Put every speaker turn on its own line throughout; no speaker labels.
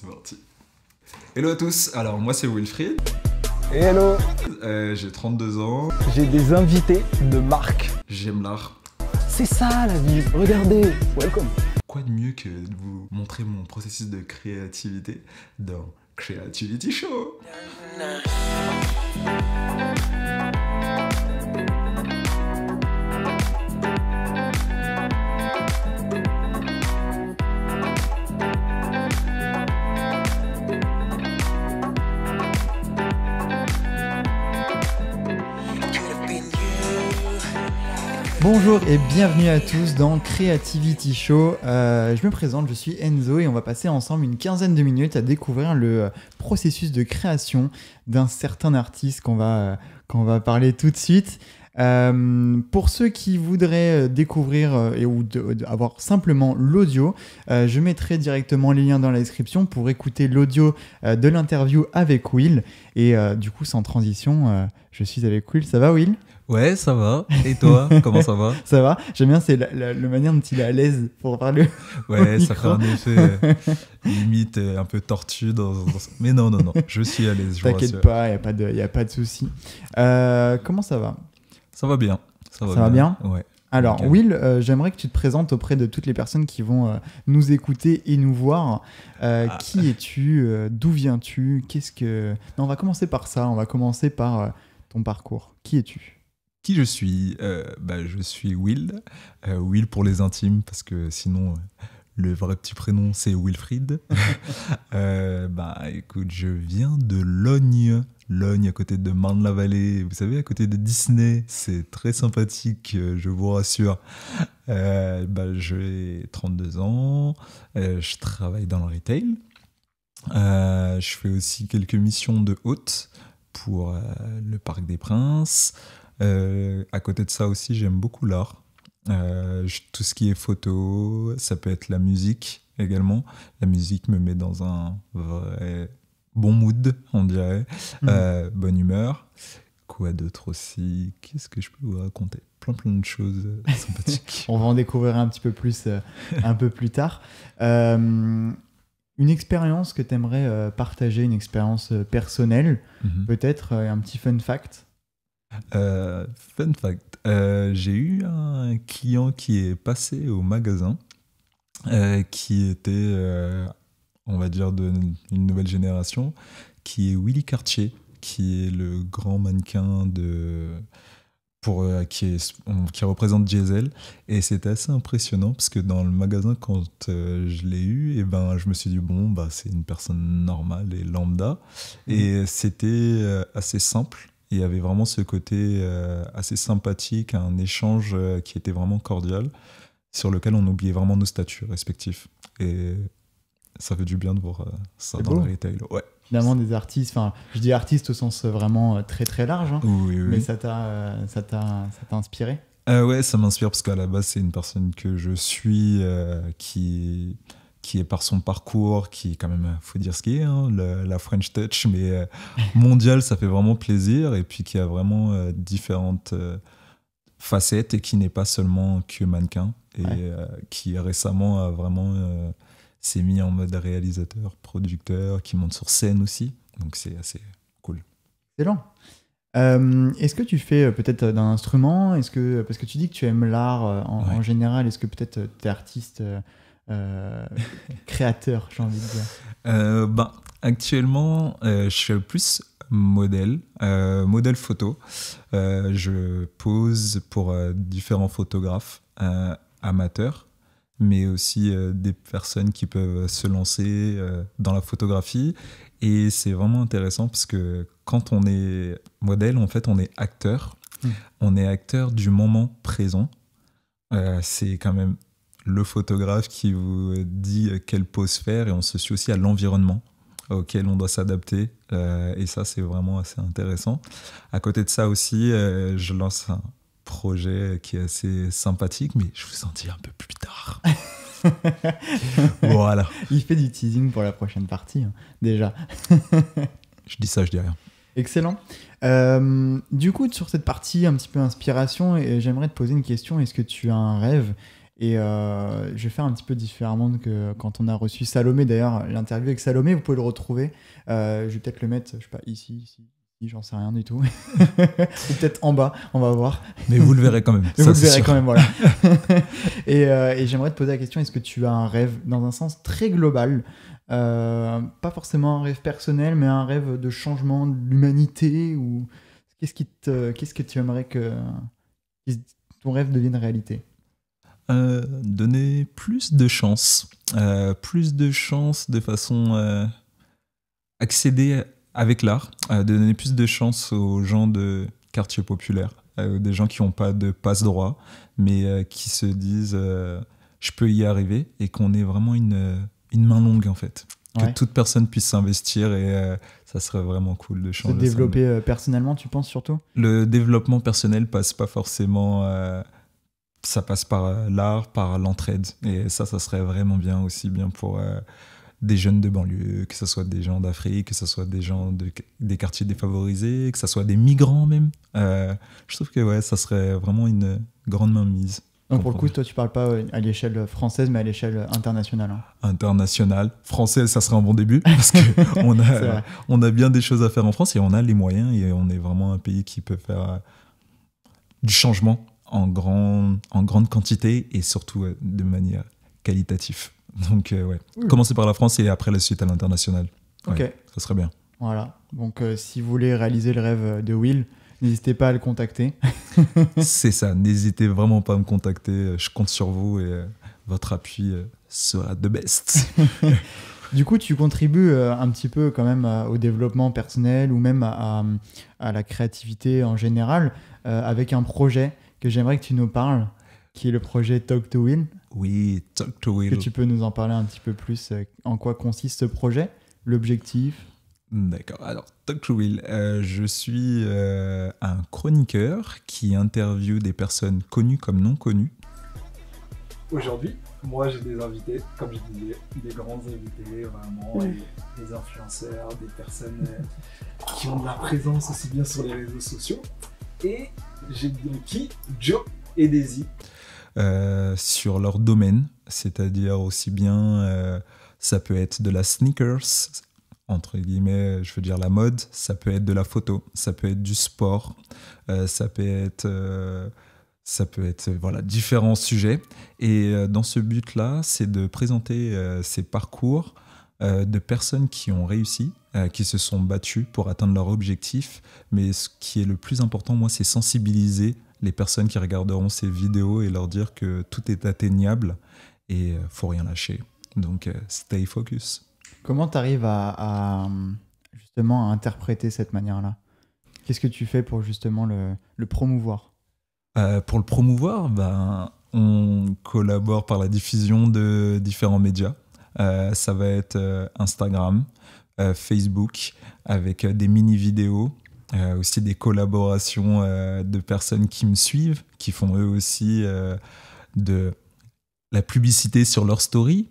C'est parti. Hello à tous, alors moi c'est Wilfried.
Hello.
J'ai 32 ans.
J'ai des invités de marque.
J'aime l'art.
C'est ça la vie, regardez, welcome.
Quoi de mieux que de vous montrer mon processus de créativité dans Creativity Show.
Bonjour et bienvenue à tous dans Creativity Show. Je me présente, je suis Enzo et on va passer ensemble une quinzaine de minutes à découvrir le processus de création d'un certain artiste qu'on va parler tout de suite. Pour ceux qui voudraient découvrir ou avoir simplement l'audio, je mettrai directement les liens dans la description pour écouter l'audio de l'interview avec Will. Et du coup, sans transition, je suis avec Will. Ça va, Will ?
Ouais, ça va. Et toi, comment ça va?
Ça va. J'aime bien, c'est la manière dont il est à l'aise pour parler.
Ouais, ça fait un effet limite un peu tortue. Mais non, je suis à l'aise.
T'inquiète pas, il n'y a pas de souci. Comment ça va?
Ça va bien. Ça
va bien.
Ouais.
Alors,
okay.
Will, j'aimerais que tu te présentes auprès de toutes les personnes qui vont nous écouter et nous voir. Qui es-tu? D'où viens-tu? Non, on va commencer par ça. On va commencer par ton parcours. Qui es-tu?
Qui je suis? Je suis Will. Will pour les intimes, parce que sinon, le vrai petit prénom, c'est Wilfried. Écoute, je viens de Logne. Logne, à côté de Marne-la-Vallée. Vous savez, à côté de Disney. C'est très sympathique, je vous rassure. J'ai 32 ans. Je travaille dans le retail. Je fais aussi quelques missions de hôte pour le Parc des Princes. À côté de ça aussi, j'aime beaucoup l'art. Tout ce qui est photo, ça peut être la musique également. La musique me met dans un vrai bon mood, on dirait. Bonne humeur. Quoi d'autre aussi? Qu'est-ce que je peux vous raconter? Plein de choses sympathiques.
On va en découvrir un petit peu plus un peu plus tard. Une expérience que tu aimerais partager, une expérience personnelle, peut-être un petit fun fact.
Fun fact, j'ai eu un client qui est passé au magasin, qui était, on va dire, d'une nouvelle génération, qui est Willy Cartier, qui est le grand mannequin qui représente Diesel. Et c'était assez impressionnant parce que dans le magasin, quand je l'ai eu, je me suis dit, c'est une personne normale et lambda. Et c'était assez simple. Il y avait vraiment ce côté assez sympathique, un échange qui était vraiment cordial, sur lequel on oubliait vraiment nos statuts respectifs. Et ça fait du bien de voir ça dans le retail. Ouais.
Finalement, des artistes, je dis artistes au sens vraiment très très large,
oui.
Mais ça t'a inspiré?
Ouais, ça m'inspire parce qu'à la base, c'est une personne que je suis qui est par son parcours, qui est quand même, faut dire ce qui est, la French Touch, mais mondial, ça fait vraiment plaisir, et puis qui a vraiment différentes facettes et qui n'est pas seulement que mannequin, et qui récemment a vraiment s'est mis en mode réalisateur, producteur, qui monte sur scène aussi, donc c'est assez cool.
Excellent. Est-ce que tu fais peut-être d'un instrument? Parce que tu dis que tu aimes l'art en général, est-ce que peut-être tu es artiste créateur, j'ai envie de dire?
Actuellement, je suis plus modèle photo. Je pose pour différents photographes amateurs, mais aussi des personnes qui peuvent se lancer dans la photographie. Et c'est vraiment intéressant parce que quand on est modèle, en fait, on est acteur. On est acteur du moment présent. C'est quand même le photographe qui vous dit quelle pose faire, et on se suit aussi à l'environnement auquel on doit s'adapter, et ça c'est vraiment assez intéressant. À côté de ça aussi, je lance un projet qui est assez sympathique, mais je vous en dis un peu plus tard. Voilà.
Il fait du teasing pour la prochaine partie, déjà.
Je dis ça, je dis rien.
Excellent. Du coup, sur cette partie un petit peu inspiration, j'aimerais te poser une question. Est-ce que tu as un rêve Et je vais faire un petit peu différemment que quand on a reçu Salomé. D'ailleurs, l'interview avec Salomé, vous pouvez le retrouver. Je vais peut-être le mettre, je sais pas, ici, j'en sais rien du tout. Ou peut-être en bas, on va voir.
Mais vous le verrez quand même.
Vous
ça,
le
c'est
verrez
sûr.
quand même, voilà. Et j'aimerais te poser la question, est-ce que tu as un rêve dans un sens très global, pas forcément un rêve personnel, mais un rêve de changement de l'humanité, ou qu'est-ce que tu aimerais que ton rêve devienne réalité?
Donner plus de chance. Plus de chance de façon accéder avec l'art, de donner plus de chance aux gens de quartier populaire, des gens qui n'ont pas de passe-droit, mais qui se disent je peux y arriver, et qu'on ait vraiment une main longue en fait. Que
Ouais.
toute personne puisse s'investir, et ça serait vraiment cool de
Se
changer ça.
développer personnellement, tu penses surtout?
Le développement personnel passe pas forcément... ça passe par l'art, par l'entraide. Et ça serait vraiment bien, aussi bien pour des jeunes de banlieue, que ce soit des gens d'Afrique, que ce soit des gens des quartiers défavorisés, que ce soit des migrants même. Je trouve que ouais, ça serait vraiment une grande mainmise.
Donc pour le coup, toi, tu parles pas à l'échelle française, mais à l'échelle internationale. Hein.
International. Français, ça serait un bon début, parce qu'on
C'est vrai.
on a bien des choses à faire en France, et on a les moyens, et on est vraiment un pays qui peut faire du changement en grande quantité, et surtout de manière qualitative. Donc ouais, commencer par la France et après la suite à l'international. Ouais,
Ok.
ça serait bien.
Voilà. Donc si vous voulez réaliser le rêve de Will, n'hésitez pas à le contacter.
C'est ça, n'hésitez vraiment pas à me contacter, je compte sur vous, et votre appui sera the best.
Du coup, tu contribues un petit peu quand même au développement personnel, ou même à la créativité en général, avec un projet que j'aimerais que tu nous parles, qui est le projet Talk to Will.
Oui, Talk to Will.
Que tu peux nous en parler un petit peu plus, en quoi consiste ce projet, l'objectif?
D'accord. Alors, Talk to Will, je suis un chroniqueur qui interviewe des personnes connues comme non connues.
Aujourd'hui, moi j'ai des invités, comme je disais, des grands invités vraiment, des influenceurs, des personnes qui ont de la présence aussi bien sur les réseaux sociaux. Et j'ai donc qui Joe et Daisy.
Sur leur domaine, c'est-à-dire aussi bien ça peut être de la sneakers, entre guillemets, je veux dire la mode, ça peut être de la photo, ça peut être du sport, ça peut être voilà, différents sujets. Et dans ce but-là, c'est de présenter ces parcours de personnes qui ont réussi, qui se sont battues pour atteindre leur objectif. Mais ce qui est le plus important, moi, c'est sensibiliser les personnes qui regarderont ces vidéos et leur dire que tout est atteignable et faut rien lâcher. Donc, stay focus.
Comment tu arrives justement à interpréter cette manière-là? Qu'est-ce que tu fais pour justement le promouvoir?
Pour le promouvoir, on collabore par la diffusion de différents médias. Ça va être Instagram, Facebook, avec des mini-vidéos, aussi des collaborations de personnes qui me suivent, qui font eux aussi de la publicité sur leur story.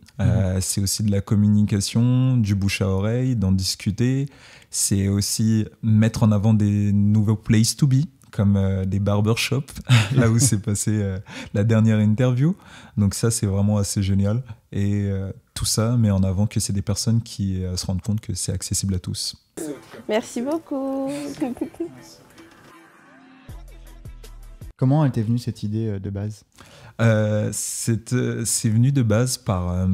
C'est aussi de la communication, du bouche à oreille, d'en discuter. C'est aussi mettre en avant des nouveaux places to be, comme des barbershops, là où s'est passée la dernière interview. Donc ça, c'est vraiment assez génial. Et tout ça met en avant que c'est des personnes qui se rendent compte que c'est accessible à tous.
Merci beaucoup.
Comment elle t'est venue cette idée de base?
C'est venu de base par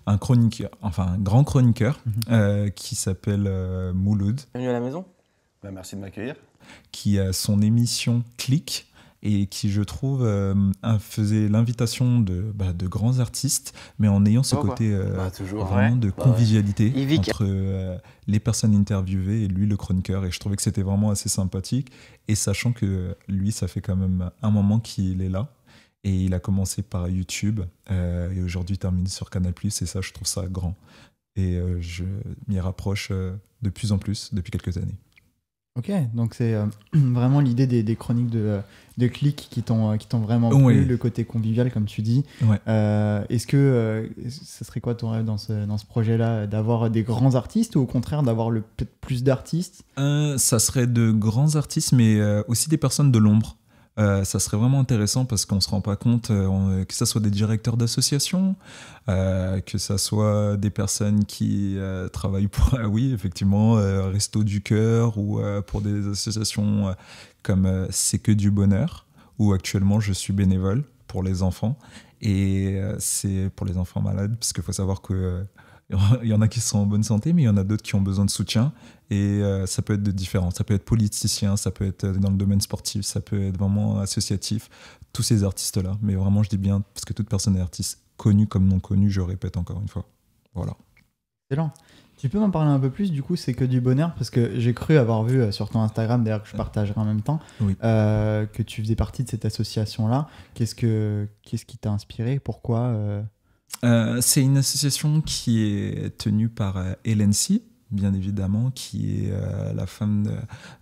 un chroniqueur, enfin un grand chroniqueur qui s'appelle Mouloud.
Bienvenue à la maison.
Merci de m'accueillir.
Qui a son émission Click et qui, je trouve, faisait l'invitation de grands artistes, mais en ayant ce côté
toujours,
vraiment de convivialité
Yvick.
entre les personnes interviewées et lui, le chroniqueur. Et je trouvais que c'était vraiment assez sympathique. Et sachant que lui, ça fait quand même un moment qu'il est là. Et il a commencé par YouTube et aujourd'hui termine sur Canal+. Et ça, je trouve ça grand. Et je m'y rapproche de plus en plus depuis quelques années.
Ok, donc c'est vraiment l'idée des chroniques de Click qui t'ont vraiment plu,
Oui.
le côté convivial comme tu dis.
Ouais.
Est-ce que ce serait quoi ton rêve dans ce projet-là, d'avoir des grands artistes ou au contraire d'avoir peut-être plus d'artistes?
Ça serait de grands artistes, mais aussi des personnes de l'ombre. Ça serait vraiment intéressant parce qu'on ne se rend pas compte que ce soit des directeurs d'associations, que ce soit des personnes qui travaillent pour, oui, effectivement, Resto du Cœur ou pour des associations comme C'est que du bonheur, où actuellement je suis bénévole pour les enfants. Et c'est pour les enfants malades, parce qu'il faut savoir que il y en a qui sont en bonne santé, mais il y en a d'autres qui ont besoin de soutien. Et ça peut être de différents. Ça peut être politicien, ça peut être dans le domaine sportif, ça peut être vraiment associatif. Tous ces artistes-là. Mais vraiment, je dis bien, parce que toute personne est artiste, connue comme non connue, je répète encore une fois. Voilà.
Excellent. Tu peux m'en parler un peu plus, du coup, c'est que du bonheur, parce que j'ai cru avoir vu sur ton Instagram, d'ailleurs que je partagerai en même temps,
Oui.
que tu faisais partie de cette association-là. Qu'est-ce qui t'a inspiré? Pourquoi
C'est une association qui est tenue par Hélène Sy, bien évidemment, qui est la femme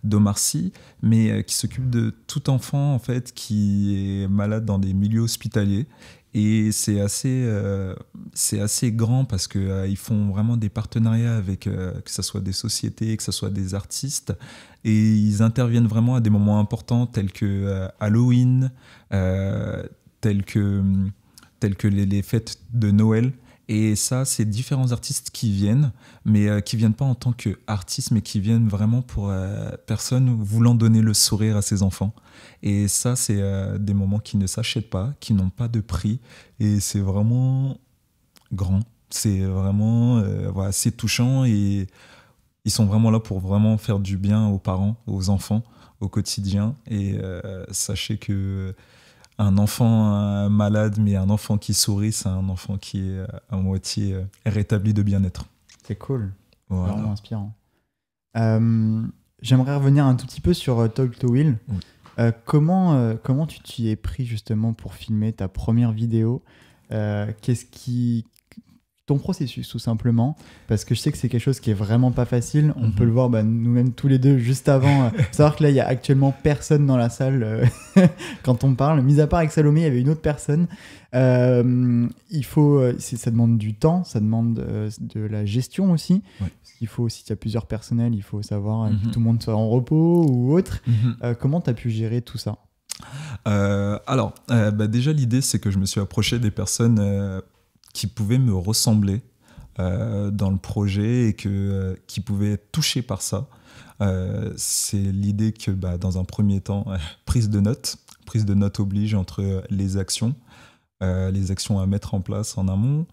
d'Omar Sy, mais qui s'occupe de tout enfant en fait qui est malade dans des milieux hospitaliers. Et c'est assez grand parce que ils font vraiment des partenariats avec que ce soit des sociétés, que ce soit des artistes, et ils interviennent vraiment à des moments importants tels que Halloween, tels que les fêtes de Noël. Et ça, c'est différents artistes qui viennent, mais qui viennent pas en tant qu'artistes, mais qui viennent vraiment pour personnes voulant donner le sourire à ses enfants. Et ça, c'est des moments qui ne s'achètent pas, qui n'ont pas de prix. Et c'est vraiment grand. C'est vraiment voilà, c'est touchant. Et ils sont vraiment là pour vraiment faire du bien aux parents, aux enfants, au quotidien. Et sachez que un enfant malade, mais un enfant qui sourit, c'est un enfant qui est à moitié rétabli de bien-être.
C'est cool.
Voilà.
Vraiment inspirant. J'aimerais revenir un tout petit peu sur Talk to Will.
Oui.
Comment tu t'y es pris justement pour filmer ta première vidéo? Ton processus tout simplement, parce que je sais que c'est quelque chose qui est vraiment pas facile. On peut le voir nous-mêmes tous les deux juste avant. Faut savoir que là il y a actuellement personne dans la salle quand on parle, mis à part avec Salomé, il y avait une autre personne. Ça demande du temps, ça demande de la gestion aussi.
Ouais.
Parce qu'il faut, si tu as plusieurs personnels, il faut savoir que tout le monde soit en repos ou autre. Comment tu as pu gérer tout ça?
Alors, déjà l'idée c'est que je me suis approché des personnes qui pouvaient me ressembler dans le projet et qui pouvaient être touchés par ça. C'est l'idée que dans un premier temps, prise de notes oblige entre les actions à mettre en place en amont,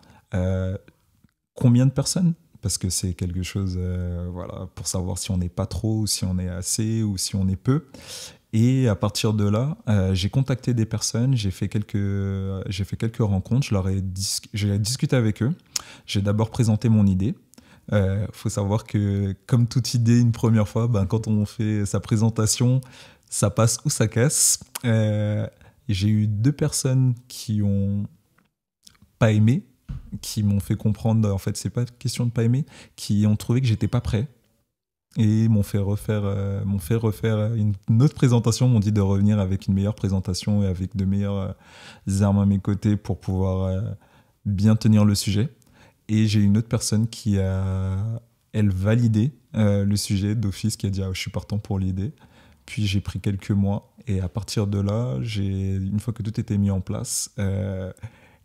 combien de personnes, parce que c'est quelque chose pour savoir si on n'est pas trop ou si on est assez ou si on est peu. Et à partir de là, j'ai contacté des personnes, j'ai fait quelques rencontres, j'ai discuté avec eux. J'ai d'abord présenté mon idée. Faut savoir que, comme toute idée, une première fois, quand on fait sa présentation, ça passe ou ça casse. J'ai eu 2 personnes qui ont pas aimé, qui m'ont fait comprendre, en fait, c'est pas question de pas aimer, qui ont trouvé que j'étais pas prêt. Et m'ont fait refaire une autre présentation, m'ont dit de revenir avec une meilleure présentation et avec de meilleures armes à mes côtés pour pouvoir bien tenir le sujet. Et j'ai une autre personne qui a, elle, validé le sujet d'office, qui a dit je suis partant pour l'idée. Puis j'ai pris quelques mois et à partir de là, une fois que tout était mis en place,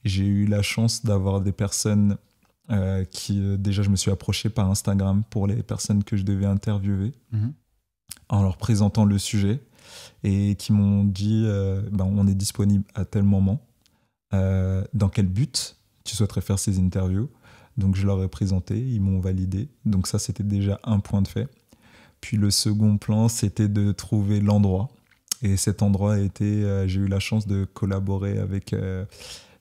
j'ai eu la chance d'avoir des personnes déjà je me suis approché par Instagram pour les personnes que je devais interviewer en leur présentant le sujet et qui m'ont dit on est disponible à tel moment, dans quel but tu souhaiterais faire ces interviews. Donc je leur ai présenté, ils m'ont validé, donc ça c'était déjà un point de fait. Puis le second plan, c'était de trouver l'endroit, et cet endroit j'ai eu la chance de collaborer avec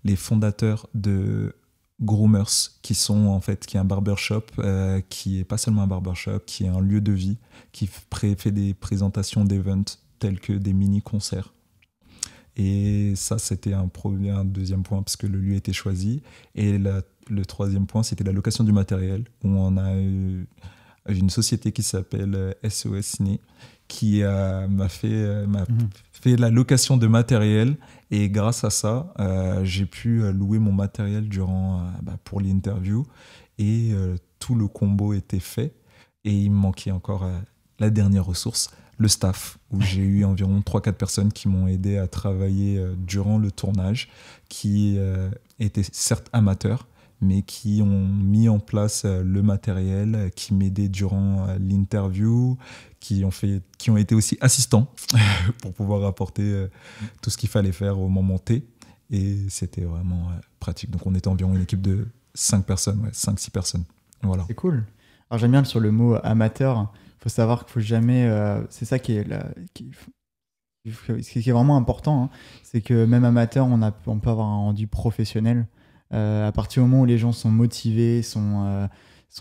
les fondateurs de Groomers, qui est un barbershop, qui est pas seulement un barbershop, qui est un lieu de vie, qui fait des présentations d'events tels que des mini-concerts. Et ça, c'était un deuxième point, parce que le lieu était choisi. Et le troisième point, c'était la location du matériel, où on a eu une société qui s'appelle SOS Ciné, qui m'a fait la location de matériel. Et grâce à ça, j'ai pu louer mon matériel pour l'interview. Et tout le combo était fait. Et il me manquait encore la dernière ressource, le staff, où j'ai eu environ 3-4 personnes qui m'ont aidé à travailler durant le tournage, qui étaient certes amateurs, mais qui ont mis en place le matériel, qui m'aidaient durant l'interview, qui ont été aussi assistants pour pouvoir apporter tout ce qu'il fallait faire au moment T. Et c'était vraiment pratique. Donc on était environ une équipe de 5 personnes, 5-6 personnes. Voilà.
C'est cool. Alors j'aime bien sur le mot amateur. Il faut savoir qu'il ne faut jamais... c'est ça qui est vraiment important. Hein. C'est que même amateur, on peut avoir un rendu professionnel. À partir du moment où les gens sont motivés, sont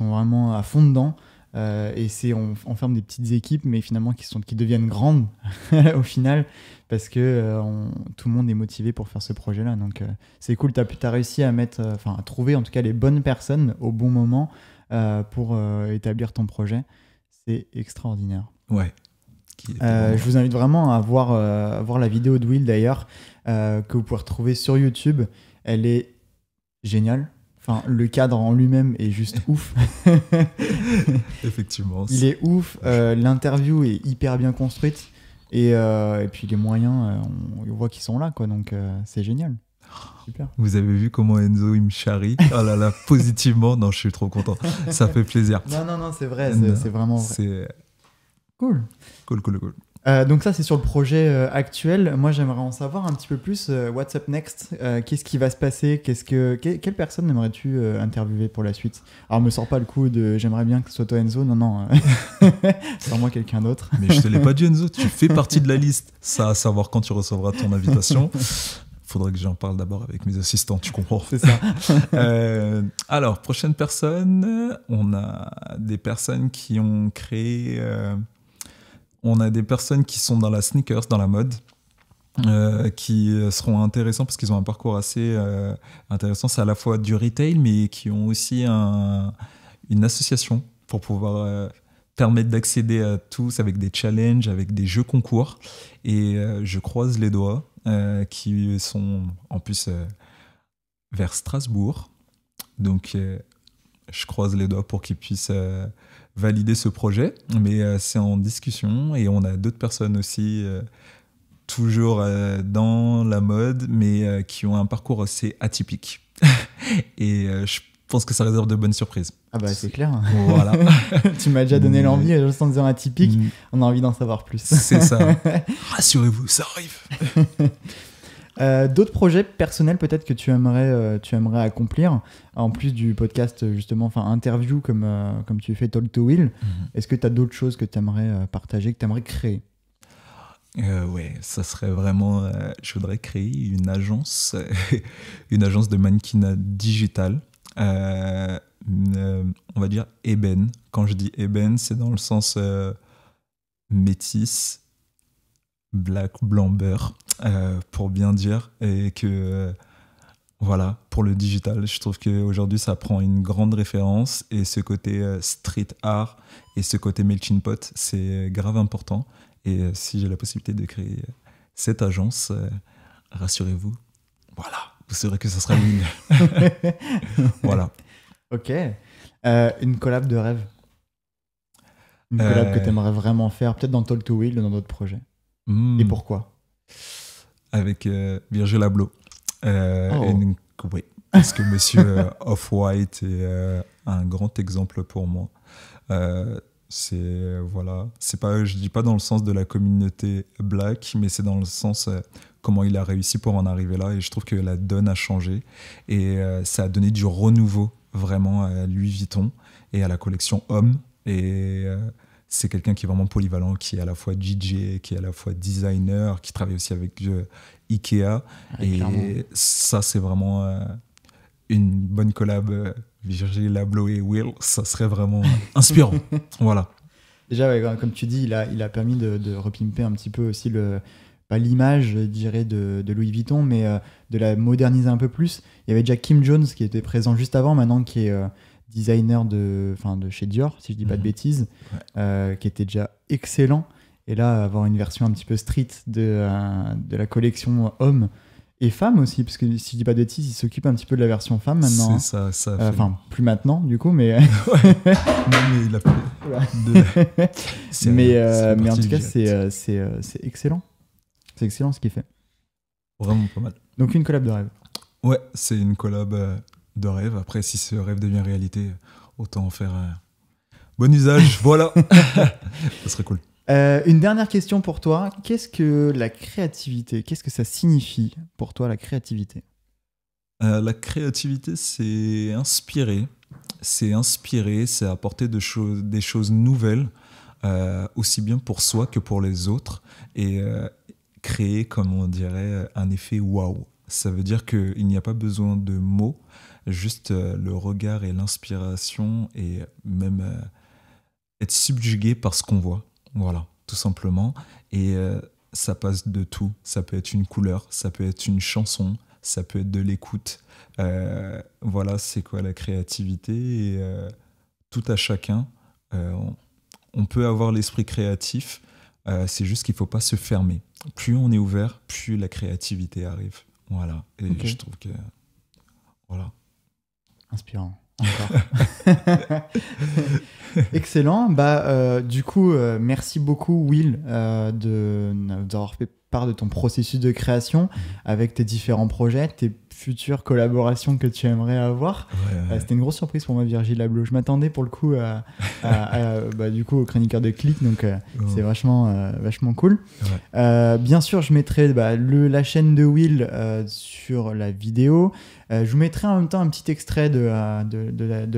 vraiment à fond dedans, et on forme des petites équipes, mais finalement qui deviennent grandes au final, parce que tout le monde est motivé pour faire ce projet-là. Donc c'est cool, tu as réussi à trouver en tout cas les bonnes personnes au bon moment pour établir ton projet. C'est extraordinaire.
Ouais.
Je vous invite vraiment à voir la vidéo de Will d'ailleurs, que vous pouvez retrouver sur YouTube. Elle est génial. Enfin, le cadre en lui-même est juste ouf.
Effectivement.
Il est ouf. L'interview est hyper bien construite. Et puis les moyens, on voit qu'ils sont là, quoi. Donc c'est génial. Super.
Vous avez vu comment Enzo il me charrie? Oh là là, positivement. Non, je suis trop content. Ça fait plaisir.
Non, c'est vrai. C'est vraiment vrai.
C'est
cool.
Cool.
Donc ça, c'est sur le projet actuel. Moi, j'aimerais en savoir un petit peu plus. What's up next? Qu'est-ce qui va se passer? Quelle personne aimerais-tu interviewer pour la suite? Alors, me sors pas le coup de j'aimerais bien que ce soit toi, Enzo. Non. Sors-moi quelqu'un d'autre.
Mais je te l'ai pas dit, Enzo. Tu fais partie de la liste. Ça, à savoir quand tu recevras ton invitation. Faudrait que j'en parle d'abord avec mes assistants, tu comprends?
C'est ça.
Alors, prochaine personne, on a des personnes qui ont créé... on a des personnes qui sont dans la sneakers, dans la mode, qui seront intéressants parce qu'ils ont un parcours assez intéressant. C'est à la fois du retail, mais qui ont aussi une association pour pouvoir permettre d'accéder à tous avec des challenges, avec des jeux concours. Et je croise les doigts, qui sont en plus vers Strasbourg. Donc, je croise les doigts pour qu'ils puissent valider ce projet. Mais c'est en discussion et on a d'autres personnes aussi, toujours dans la mode, mais qui ont un parcours assez atypique. Et je pense que ça réserve de bonnes surprises.
Ah bah c'est clair.
Voilà.
Tu m'as déjà donné l'envie, juste en disant atypique, on a envie d'en savoir plus.
C'est ça. Rassurez-vous, ça arrive.
D'autres projets personnels peut-être que tu aimerais accomplir, en plus du podcast justement, enfin interview comme tu fais Talk to Will. Est-ce que tu as d'autres choses que tu aimerais partager, que tu aimerais créer?
Ouais, ça serait vraiment... je voudrais créer une agence de mannequinat digital. On va dire ébène. Quand je dis ébène, c'est dans le sens métis, black, blanc, beurre, pour bien dire. Et que, voilà, pour le digital, je trouve qu'aujourd'hui, ça prend une grande référence. Et ce côté street art et ce côté melting pot, c'est grave important. Et si j'ai la possibilité de créer cette agence, rassurez-vous, voilà, vous saurez que ça sera Will. Voilà.
Ok. Une collab de rêve. Une collab que tu aimerais vraiment faire, peut-être dans Talk to Will ou dans d'autres projets. Et pourquoi?
Avec Virgil Abloh. Oui, parce que monsieur Off-White est un grand exemple pour moi. C'est pas, je dis pas dans le sens de la communauté black, mais c'est dans le sens comment il a réussi pour en arriver là. Et je trouve que la donne a changé et ça a donné du renouveau vraiment à Louis Vuitton et à la collection Homme. Et c'est quelqu'un qui est vraiment polyvalent, qui est à la fois DJ, qui est à la fois designer, qui travaille aussi avec Ikea. Et clairement, ça, c'est vraiment une bonne collab. Virgil Abloh et Will, ça serait vraiment inspirant. Voilà.
Déjà, ouais, comme tu dis, il a permis de repimper un petit peu aussi pas l'image, je dirais, de Louis Vuitton, mais de la moderniser un peu plus. Il y avait déjà Kim Jones qui était présent juste avant, maintenant qui est designer de chez Dior, si je dis pas de bêtises, qui était déjà excellent. Et là, avoir une version un petit peu street de la collection Homme Et femme aussi, parce que si je dis pas de bêtises, il s'occupe un petit peu de la version femme maintenant.
C'est
hein.
ça fait-
Enfin, plus maintenant du coup, mais
Non, mais il a fait C'est
mais
parti
en tout cas,
direct.
c'est excellent. C'est excellent ce qu'il fait.
Vraiment pas mal.
Donc une collab de rêve.
Ouais, c'est une collab de rêve. Après, si ce rêve devient réalité, autant en faire bon usage. Voilà. Ça serait cool.
Une dernière question pour toi. Qu'est-ce que la créativité? Qu'est-ce que ça signifie pour toi, la créativité?
La créativité, c'est inspirer. C'est apporter des choses nouvelles, aussi bien pour soi que pour les autres, et créer, comme on dirait, un effet waouh. Ça veut dire qu'il n'y a pas besoin de mots, juste le regard et l'inspiration, et même être subjugué par ce qu'on voit. Voilà, tout simplement. Et ça passe de tout. Ça peut être une couleur, ça peut être une chanson, ça peut être de l'écoute. Voilà, c'est quoi la créativité, et tout à chacun. On peut avoir l'esprit créatif, c'est juste qu'il ne faut pas se fermer. Plus on est ouvert, plus la créativité arrive. Voilà, et
Ok.
je trouve que... Voilà.
Inspirant. Encore. Excellent. Du coup, merci beaucoup, Will, d'avoir fait part de ton processus de création avec tes différents projets, tes futures collaborations que tu aimerais avoir.
Ouais.
C'était une grosse surprise pour moi, Virgile Abloh. Je m'attendais pour le coup du coup, au chroniqueur de Click, donc c'est vachement cool.
Ouais.
Bien sûr, je mettrai la chaîne de Will sur la vidéo. Je vous mettrai en même temps un petit extrait de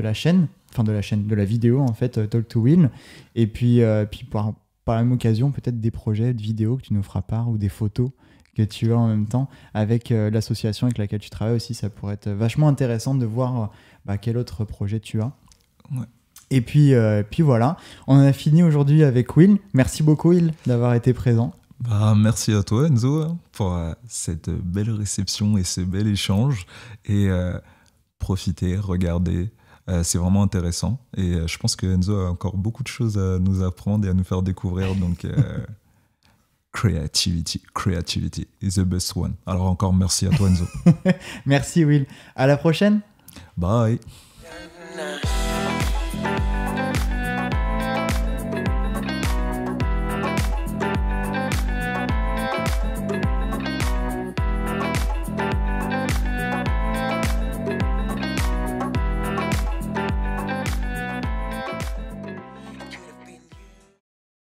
la chaîne, enfin de la vidéo en fait, Talk to Will. Et puis par la même occasion, peut-être des projets de vidéos que tu nous feras part ou des photos que tu as en même temps avec l'association avec laquelle tu travailles aussi. Ça pourrait être vachement intéressant de voir quel autre projet tu as.
Ouais.
Et puis voilà, on en a fini aujourd'hui avec Will. Merci beaucoup, Will, d'avoir été présent.
Merci à toi, Enzo, pour cette belle réception et ce bel échange. Et profitez, regardez. C'est vraiment intéressant. Et je pense que Enzo a encore beaucoup de choses à nous apprendre et à nous faire découvrir. Donc, creativity is the best one. Alors encore merci à toi, Enzo.
Merci, Will. À la prochaine.
Bye.